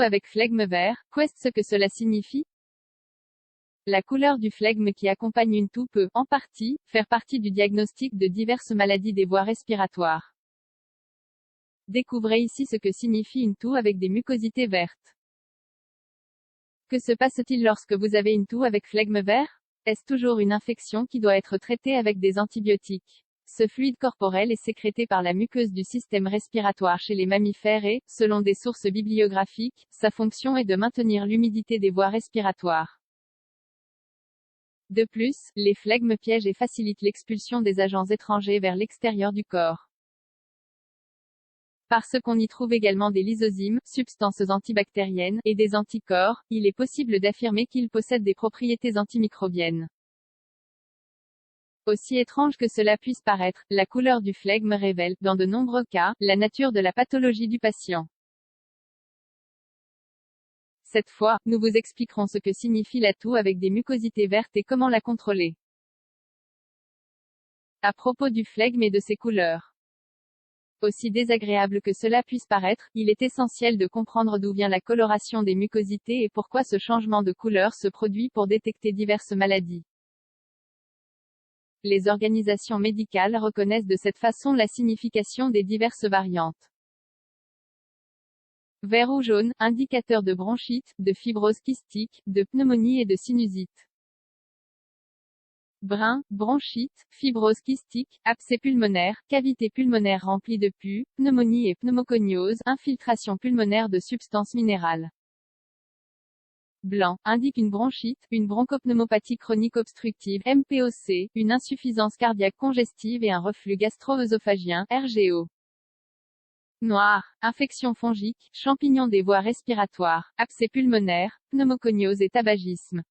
avec flegme vert, qu'est-ce que cela signifie? La couleur du flegme qui accompagne une toux peut, en partie, faire partie du diagnostic de diverses maladies des voies respiratoires. Découvrez ici ce que signifie une toux avec des mucosités vertes. Que se passe-t-il lorsque vous avez une toux avec flegme vert? Est-ce toujours une infection qui doit être traitée avec des antibiotiques? Ce fluide corporel est sécrété par la muqueuse du système respiratoire chez les mammifères et, selon des sources bibliographiques, sa fonction est de maintenir l'humidité des voies respiratoires. De plus, les flegmes piègent et facilitent l'expulsion des agents étrangers vers l'extérieur du corps. Parce qu'on y trouve également des lysozymes, substances antibactériennes, et des anticorps, il est possible d'affirmer qu'ils possèdent des propriétés antimicrobiennes. Aussi étrange que cela puisse paraître, la couleur du flegme révèle, dans de nombreux cas, la nature de la pathologie du patient. Cette fois, nous vous expliquerons ce que signifie la toux avec des mucosités vertes et comment la contrôler. À propos du flegme et de ses couleurs. Aussi désagréable que cela puisse paraître, il est essentiel de comprendre d'où vient la coloration des mucosités et pourquoi ce changement de couleur se produit pour détecter diverses maladies. Les organisations médicales reconnaissent de cette façon la signification des diverses variantes. Vert ou jaune, indicateur de bronchite, de fibrose kystique, de pneumonie et de sinusite. Brun, bronchite, fibrose kystique, abcès pulmonaire, cavité pulmonaire remplie de pus, pneumonie et pneumoconiose, infiltration pulmonaire de substances minérales. Blanc, indique une bronchite, une bronchopneumopathie chronique obstructive, MPOC, une insuffisance cardiaque congestive et un reflux gastro-œsophagien, RGO. Noir, infection fongique, champignons des voies respiratoires, abcès pulmonaire, pneumoconiose et tabagisme.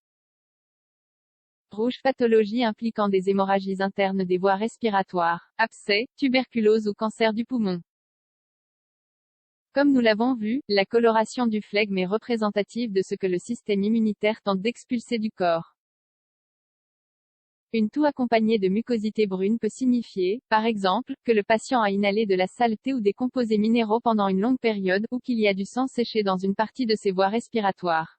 Rouge, pathologie impliquant des hémorragies internes des voies respiratoires, abcès, tuberculose ou cancer du poumon. Comme nous l'avons vu, la coloration du flegme est représentative de ce que le système immunitaire tente d'expulser du corps. Une toux accompagnée de mucosité brune peut signifier, par exemple, que le patient a inhalé de la saleté ou des composés minéraux pendant une longue période, ou qu'il y a du sang séché dans une partie de ses voies respiratoires.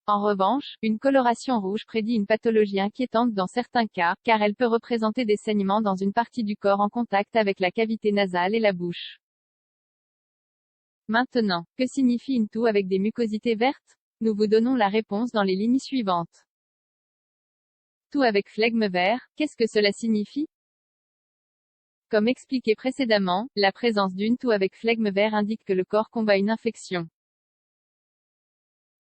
En revanche, une coloration rouge prédit une pathologie inquiétante dans certains cas, car elle peut représenter des saignements dans une partie du corps en contact avec la cavité nasale et la bouche. Maintenant, que signifie une toux avec des mucosités vertes? Nous vous donnons la réponse dans les lignes suivantes. Toux avec flegme vert, qu'est-ce que cela signifie? Comme expliqué précédemment, la présence d'une toux avec flegme vert indique que le corps combat une infection.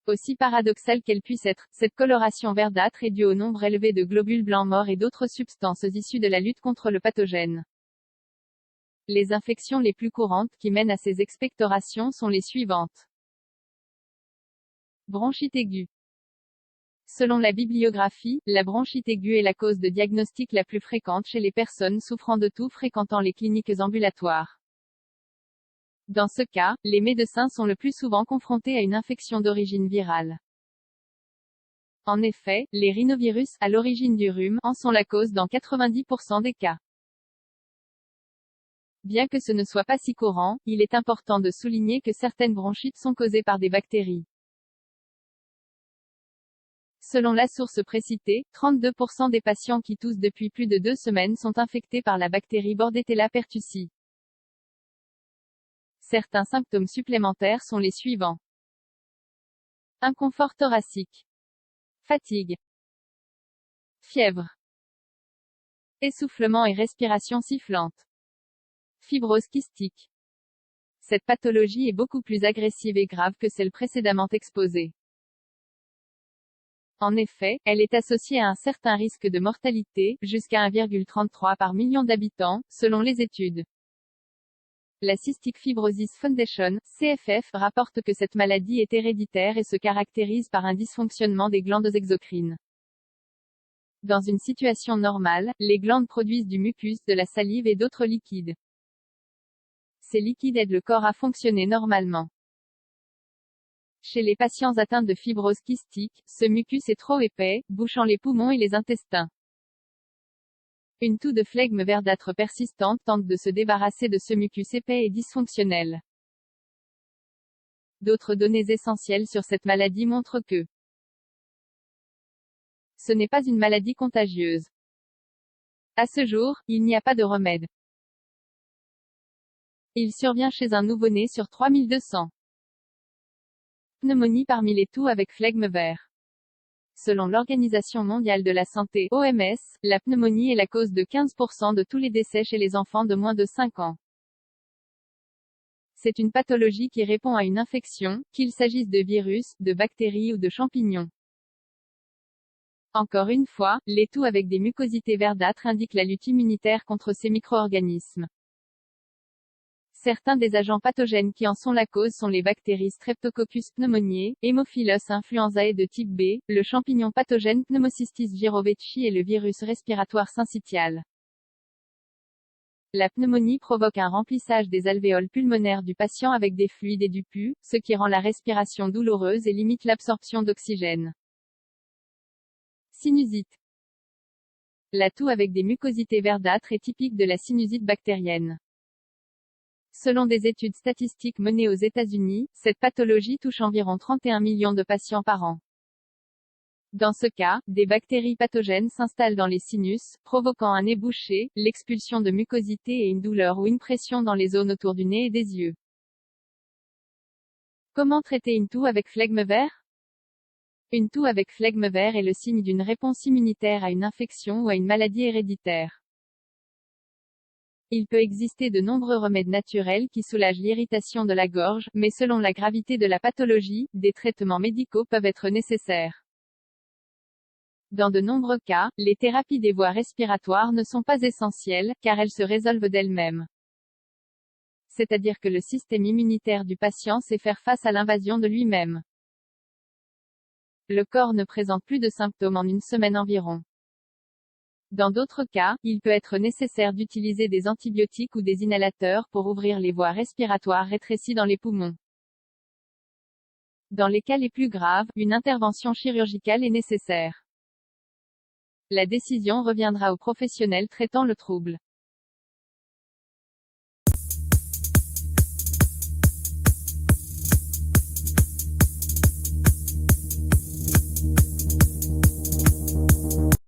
Aussi paradoxale qu'elle puisse être, cette coloration verdâtre est due au nombre élevé de globules blancs morts et d'autres substances issues de la lutte contre le pathogène. Les infections les plus courantes qui mènent à ces expectorations sont les suivantes. Bronchite aiguë. Selon la bibliographie, la bronchite aiguë est la cause de diagnostic la plus fréquente chez les personnes souffrant de toux fréquentant les cliniques ambulatoires. Dans ce cas, les médecins sont le plus souvent confrontés à une infection d'origine virale. En effet, les rhinovirus, à l'origine du rhume, en sont la cause dans 90% des cas. Bien que ce ne soit pas si courant, il est important de souligner que certaines bronchites sont causées par des bactéries. Selon la source précitée, 32% des patients qui toussent depuis plus de 2 semaines sont infectés par la bactérie Bordetella pertussis. Certains symptômes supplémentaires sont les suivants. Inconfort thoracique. Fatigue. Fièvre. Essoufflement et respiration sifflante. Fibrose kystique. Cette pathologie est beaucoup plus agressive et grave que celle précédemment exposée. En effet, elle est associée à un certain risque de mortalité, jusqu'à 1,33 par million d'habitants, selon les études. La Cystic Fibrosis Foundation, CFF, rapporte que cette maladie est héréditaire et se caractérise par un dysfonctionnement des glandes exocrines. Dans une situation normale, les glandes produisent du mucus, de la salive et d'autres liquides. Ces liquides aident le corps à fonctionner normalement. Chez les patients atteints de fibrose kystique, ce mucus est trop épais, bouchant les poumons et les intestins. Une toux de flegme verdâtre persistante tente de se débarrasser de ce mucus épais et dysfonctionnel. D'autres données essentielles sur cette maladie montrent que ce n'est pas une maladie contagieuse. À ce jour, il n'y a pas de remède. Il survient chez un nouveau-né sur 3200. Pneumonie parmi les toux avec flegme vert. Selon l'Organisation mondiale de la santé, OMS, la pneumonie est la cause de 15% de tous les décès chez les enfants de moins de 5 ans. C'est une pathologie qui répond à une infection, qu'il s'agisse de virus, de bactéries ou de champignons. Encore une fois, les toux avec des mucosités verdâtres indiquent la lutte immunitaire contre ces micro-organismes. Certains des agents pathogènes qui en sont la cause sont les bactéries Streptococcus pneumoniae, Haemophilus influenzae de type B, le champignon pathogène Pneumocystis jirovecii et le virus respiratoire syncytial. La pneumonie provoque un remplissage des alvéoles pulmonaires du patient avec des fluides et du pus, ce qui rend la respiration douloureuse et limite l'absorption d'oxygène. Sinusite. La toux avec des mucosités verdâtres est typique de la sinusite bactérienne. Selon des études statistiques menées aux États-Unis, cette pathologie touche environ 31 millions de patients par an. Dans ce cas, des bactéries pathogènes s'installent dans les sinus, provoquant un nez bouché, l'expulsion de mucosité et une douleur ou une pression dans les zones autour du nez et des yeux. Comment traiter une toux avec flegme vert? Une toux avec flegme vert est le signe d'une réponse immunitaire à une infection ou à une maladie héréditaire. Il peut exister de nombreux remèdes naturels qui soulagent l'irritation de la gorge, mais selon la gravité de la pathologie, des traitements médicaux peuvent être nécessaires. Dans de nombreux cas, les thérapies des voies respiratoires ne sont pas essentielles, car elles se résolvent d'elles-mêmes. C'est-à-dire que le système immunitaire du patient sait faire face à l'invasion de lui-même. Le corps ne présente plus de symptômes en une semaine environ. Dans d'autres cas, il peut être nécessaire d'utiliser des antibiotiques ou des inhalateurs pour ouvrir les voies respiratoires rétrécies dans les poumons. Dans les cas les plus graves, une intervention chirurgicale est nécessaire. La décision reviendra au professionnel traitant le trouble.